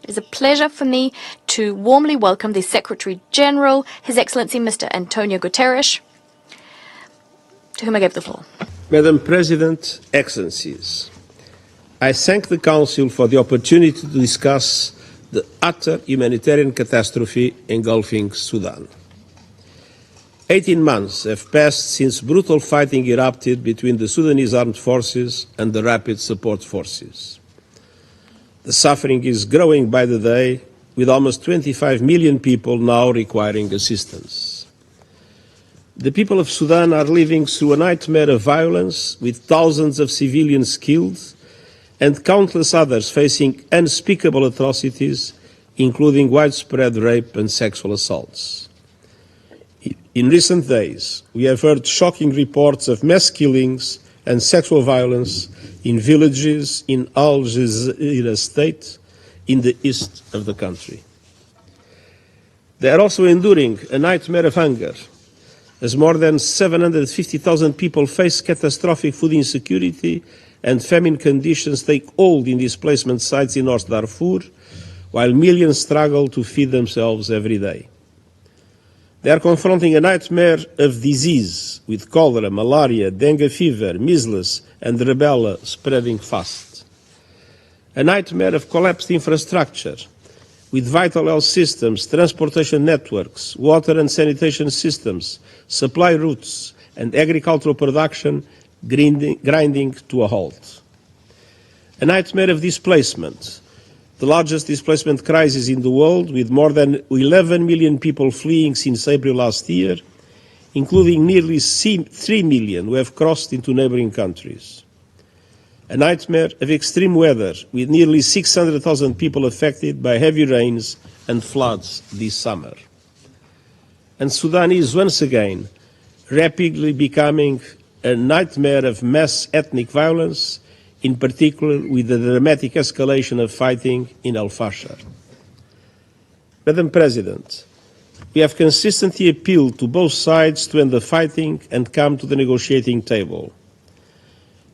It is a pleasure for me to warmly welcome the Secretary General, His Excellency Mr. António Guterres, to whom I give the floor. Madam President, Excellencies, I thank the Council for the opportunity to discuss the utter humanitarian catastrophe engulfing Sudan. 18 months have passed since brutal fighting erupted between the Sudanese armed forces and the Rapid Support Forces. The suffering is growing by the day, with almost 25 million people now requiring assistance. The people of Sudan are living through a nightmare of violence, with thousands of civilians killed and countless others facing unspeakable atrocities, including widespread rape and sexual assaults. In recent days, we have heard shocking reports of mass killings and sexual violence in villages in Aljazeera state in the east of the country. They are also enduring a nightmare of hunger, as more than 750,000 people face catastrophic food insecurity and famine conditions take hold in displacement sites in North Darfur, while millions struggle to feed themselves every day. They are confronting a nightmare of disease, with cholera, malaria, dengue fever, measles, and rubella spreading fast. A nightmare of collapsed infrastructure, with vital health systems, transportation networks, water and sanitation systems, supply routes, and agricultural production grinding to a halt. A nightmare of displacement, the largest displacement crisis in the world, with more than 11 million people fleeing since April last year, including nearly 3 million who have crossed into neighboring countries. A nightmare of extreme weather, with nearly 600,000 people affected by heavy rains and floods this summer. And Sudan is once again rapidly becoming a nightmare of mass ethnic violence, in particular with the dramatic escalation of fighting in Al-Fashar. Madam President, we have consistently appealed to both sides to end the fighting and come to the negotiating table.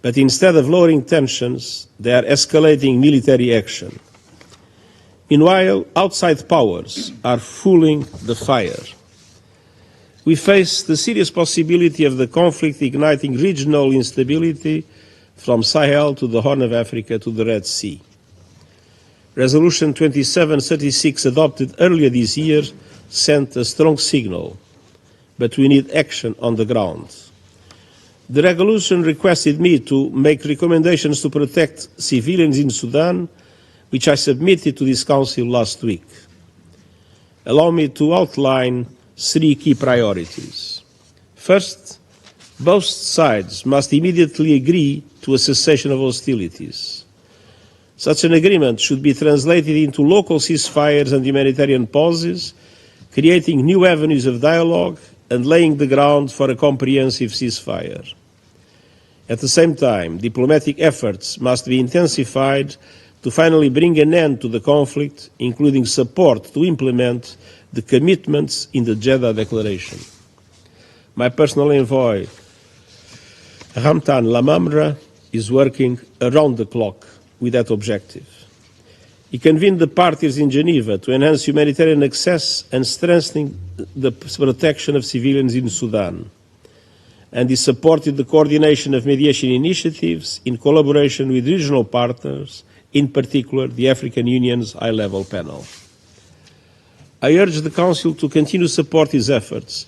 But instead of lowering tensions, they are escalating military action. Meanwhile, outside powers are fueling the fire. We face the serious possibility of the conflict igniting regional instability from Sahel to the Horn of Africa to the Red Sea. Resolution 2736, adopted earlier this year, sent a strong signal, but we need action on the ground. The resolution requested me to make recommendations to protect civilians in Sudan, which I submitted to this Council last week. Allow me to outline 3 key priorities. First, both sides must immediately agree to a cessation of hostilities. Such an agreement should be translated into local ceasefires and humanitarian pauses, creating new avenues of dialogue and laying the ground for a comprehensive ceasefire. At the same time, diplomatic efforts must be intensified to finally bring an end to the conflict, including support to implement the commitments in the Jeddah Declaration. My personal envoy, Ramtan Lamamra, is working around the clock with that objective. He convened the parties in Geneva to enhance humanitarian access and strengthening the protection of civilians in Sudan. And he supported the coordination of mediation initiatives in collaboration with regional partners, in particular the African Union's high-level panel. I urge the Council to continue to support these efforts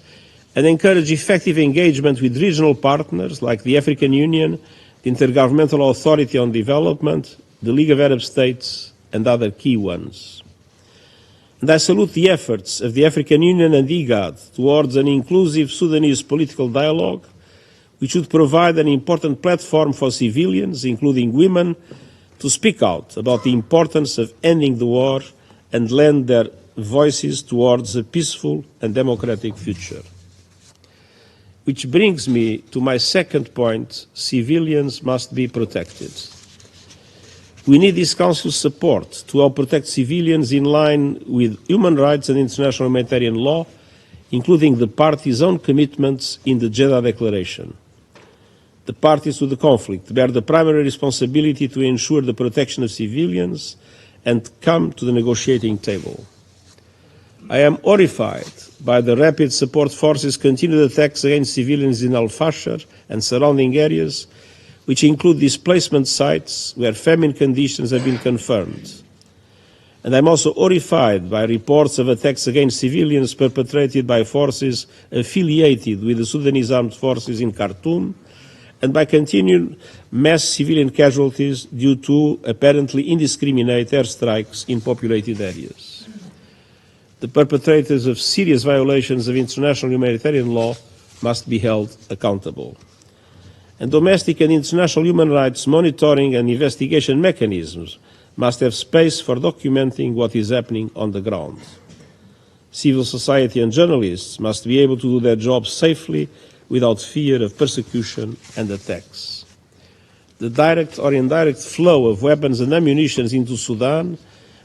and encourage effective engagement with regional partners like the African Union, the Intergovernmental Authority on Development, the League of Arab States, and other key ones. And I salute the efforts of the African Union and IGAD towards an inclusive Sudanese political dialogue, which would provide an important platform for civilians, including women, to speak out about the importance of ending the war and lend their voices towards a peaceful and democratic future. Which brings me to my second point: civilians must be protected. We need this Council's support to help protect civilians in line with human rights and international humanitarian law, including the parties' own commitments in the Jeddah Declaration. The parties to the conflict bear the primary responsibility to ensure the protection of civilians and come to the negotiating table. I am horrified by the rapid support forces' continued attacks against civilians in Al-Fashar and surrounding areas, which include displacement sites where famine conditions have been confirmed. And I'm also horrified by reports of attacks against civilians perpetrated by forces affiliated with the Sudanese armed forces in Khartoum, and by continued mass civilian casualties due to apparently indiscriminate airstrikes in populated areas. The perpetrators of serious violations of international humanitarian law must be held accountable. And domestic and international human rights monitoring and investigation mechanisms must have space for documenting what is happening on the ground. Civil society and journalists must be able to do their jobs safely without fear of persecution and attacks. The direct or indirect flow of weapons and ammunition into Sudan,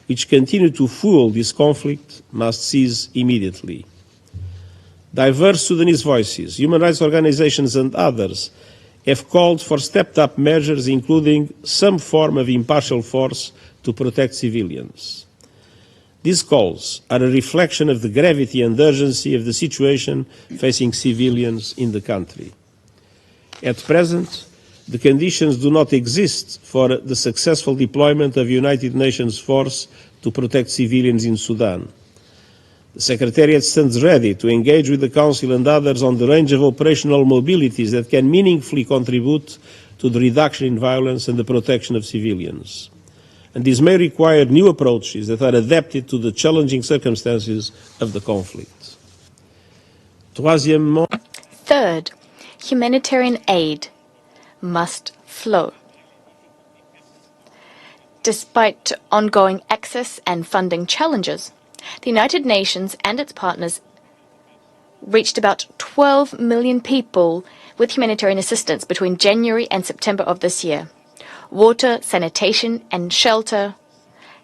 which continue to fuel this conflict, must cease immediately. Diverse Sudanese voices, human rights organizations and others have called for stepped-up measures, including some form of impartial force to protect civilians. These calls are a reflection of the gravity and urgency of the situation facing civilians in the country. At present, the conditions do not exist for the successful deployment of United Nations force to protect civilians in Sudan. The Secretariat stands ready to engage with the Council and others on the range of operational mobilities that can meaningfully contribute to the reduction in violence and the protection of civilians. And this may require new approaches that are adapted to the challenging circumstances of the conflict. Third, humanitarian aid must flow. Despite ongoing access and funding challenges, the United Nations and its partners reached about 12 million people with humanitarian assistance between January and September of this year. Water, sanitation and shelter,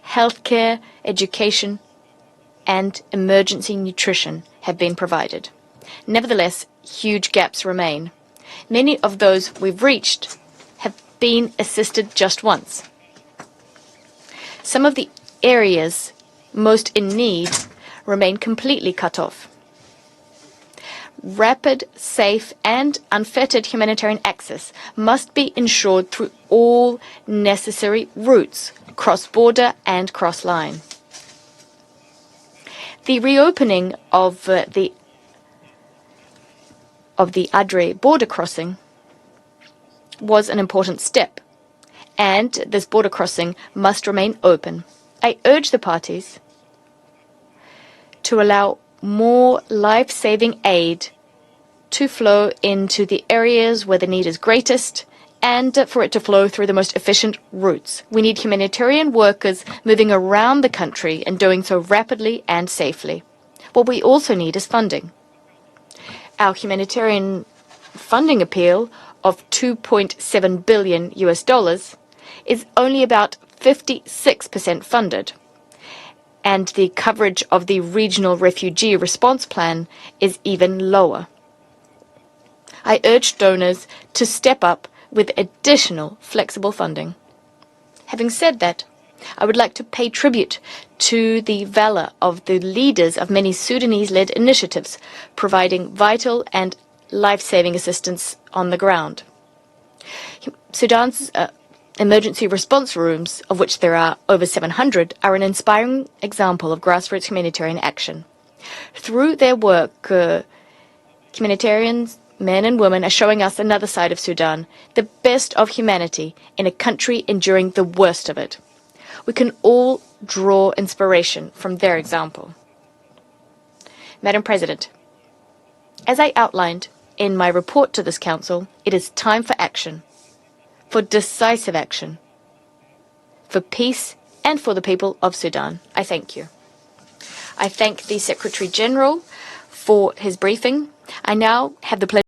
healthcare, education, and emergency nutrition have been provided. Nevertheless, huge gaps remain. Many of those we've reached have been assisted just once. Some of the areas most in need remain completely cut off. Rapid, safe, and unfettered humanitarian access must be ensured through all necessary routes, cross-border and cross-line. The reopening of the Adre border crossing was an important step, and this border crossing must remain open. I urge the parties to allow more life-saving aid to flow into the areas where the need is greatest and for it to flow through the most efficient routes. We need humanitarian workers moving around the country and doing so rapidly and safely. What we also need is funding. Our humanitarian funding appeal of $2.7 billion is only about 56% funded, and the coverage of the regional refugee response plan is even lower. I urge donors to step up with additional flexible funding. Having said that, I would like to pay tribute to the valor of the leaders of many Sudanese-led initiatives providing vital and life-saving assistance on the ground. Sudan's emergency response rooms, of which there are over 700, are an inspiring example of grassroots humanitarian action. Through their work, humanitarians, men and women, are showing us another side of Sudan, the best of humanity in a country enduring the worst of it. We can all draw inspiration from their example. Madam President, as I outlined in my report to this Council, it is time for action, for decisive action, for peace and for the people of Sudan. I thank you. I thank the Secretary General for his briefing. I now have the pleasure